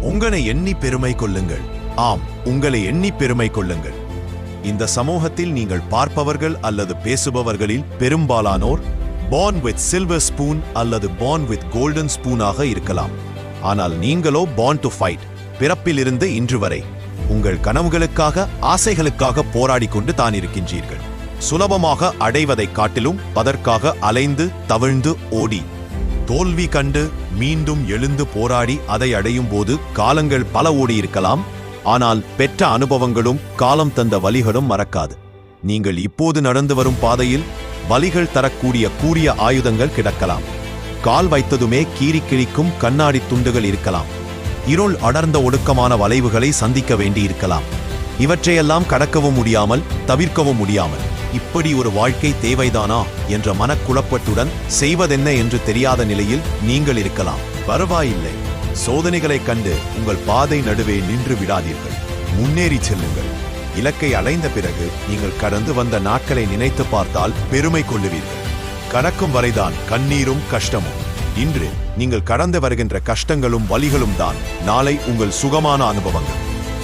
உங்களை எண்ணி பெருமை கொள்ளுங்கள். ஆம், உங்களை எண்ணி பெருமை கொள்ளுங்கள். இந்த சமூகத்தில் நீங்கள் பார்ப்பவர்கள் அல்லது பேசுபவர்களில் பெரும்பாலானோர் born with silver spoon அல்லது born with golden spoon ஆக இருக்கலாம். ஆனால் நீங்களோ born to fight, பிறப்பிலிருந்து இன்று வரை உங்கள் கனவுகளுக்காக, ஆசைகளுக்காக போராடி கொண்டு தான் இருக்கின்றீர்கள். சுலபமாக அடைவதைக் காட்டிலும் அதற்காக அலைந்து தவிழ்ந்து ஓடி தோல்வி கண்டு மீண்டும் எழுந்து போராடி அதை அடையும் போது காலங்கள் பல ஓடி இருக்கலாம். ஆனால் பெற்ற அனுபவங்களும் காலம் தந்த வலிகளும் மறக்காது. நீங்கள் இப்போது நடந்து வரும் பாதையில் வலிகள் தரக்கூடிய கூரிய ஆயுதங்கள் கிடக்கலாம். கால் வைத்ததுமே கீறி கிழிக்கும் கண்ணாடி துண்டுகள் இருக்கலாம். இருள் அடர்ந்த ஒடுக்கமான வளைவுகளை சந்திக்க வேண்டியிருக்கலாம். இவற்றையெல்லாம் கடக்கவும் முடியாமல், தவிர்க்கவும் முடியாமல் இப்படி ஒரு வாழ்க்கை தேவைதானா என்ற மனக்குழப்பத்துடன் செய்வதென்ன என்று தெரியாத நிலையில் நீங்கள் இருக்கலாம். பரவாயில்லை, சோதனைகளைக் கண்டு உங்கள் பாதை நடுவே நின்று விடாதீர்கள். முன்னேறி செல்லுங்கள். இலக்கை அடைந்த பிறகு நீங்கள் கடந்து வந்த நாட்களை நினைத்து பார்த்தால் பெருமை கொள்ளுவீர்கள். கடக்கும் வரைதான் கண்ணீரும் கஷ்டமும். இன்று நீங்கள் கடந்து வருகின்ற கஷ்டங்களும் வலிகளும் தான் நாளை உங்கள் சுகமான அனுபவங்கள்.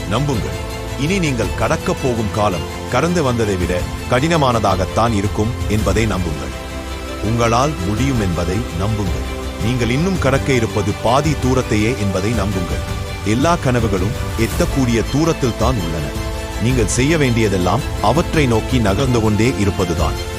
நம்புங்கள், இனி நீங்கள் கடக்கப் போகும் காலம் கடந்து வந்ததை விட கடினமானதாகத்தான் இருக்கும் என்பதை நம்புங்கள். உங்களால் முடியும் என்பதை நம்புங்கள். நீங்கள் இன்னும் கடக்க இருப்பது பாதி தூரத்தையே என்பதை நம்புங்கள். எல்லா கனவுகளும் எட்டக்கூடிய தூரத்தில் தான் உள்ளன. நீங்கள் செய்ய வேண்டியதெல்லாம் அவற்றை நோக்கி நகர்ந்து கொண்டே இருப்பதுதான்.